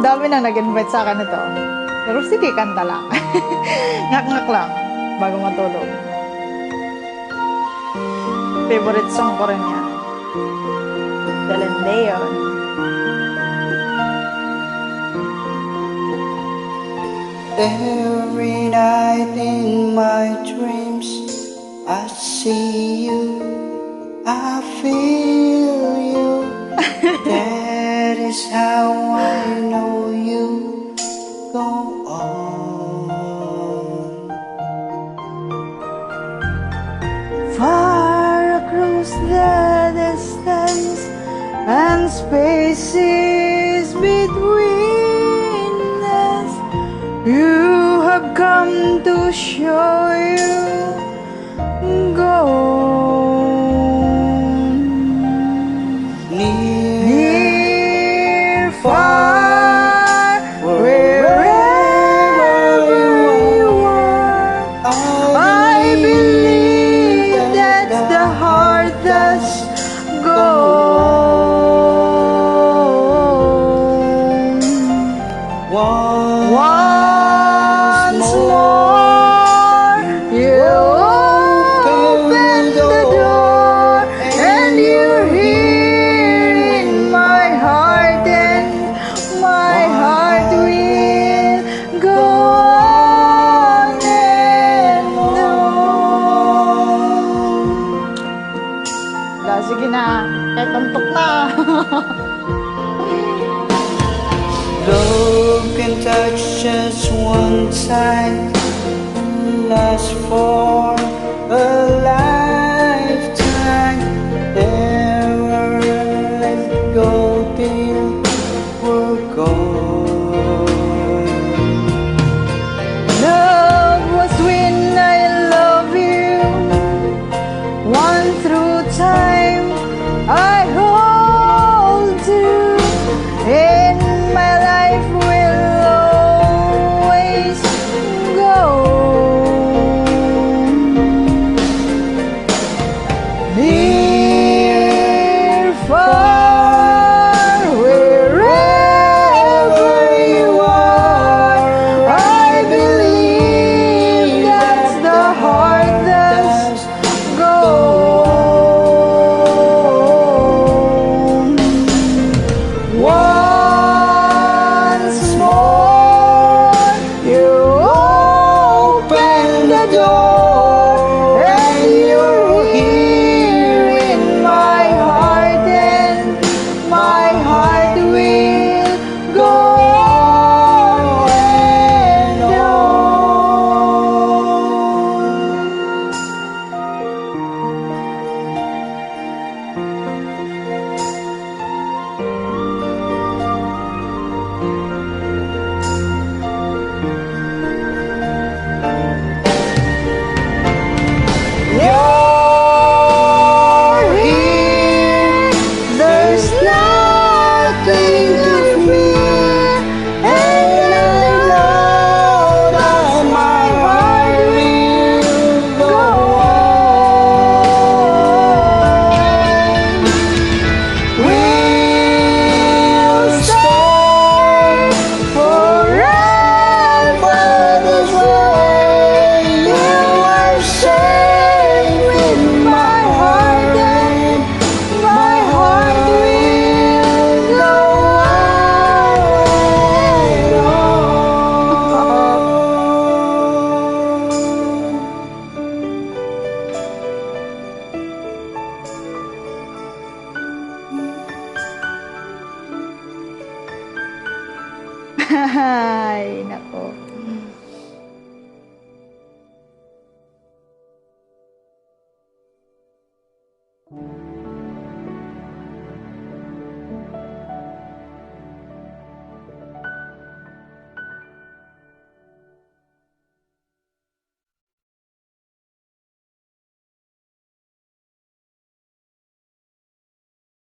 dami nang nag-invite sa akin ito. Pero sige, kanta lang. Ngak-ngak lang bago matulog. Favorite song ko rin yan. Celine Dion. Every night in my dreams I see you, I feel you. That is how I know you go on. Far across the distance and spaces between us, you have come to show you go. Near, far, wherever you are, I believe that the heart does go. Once more, you open the door, and you're here in my heart, and my heart will go on and on. Wala, sige na. Kahit antok na. Love can touch just one time, last for a lifetime. Never let go till we're gone. Love was when I love you. One through time I hold you. In my life will always go. Near, far, wherever you are, I believe that's the heart that's gone. Once more, you open the door, and you're here in my heart, and my heart will go on and You're here, there's nothing to fear, and I know that my heart will go on. We'll stay forever this way. You are safe in my heart, and my heart will go on and on. Ay, nako.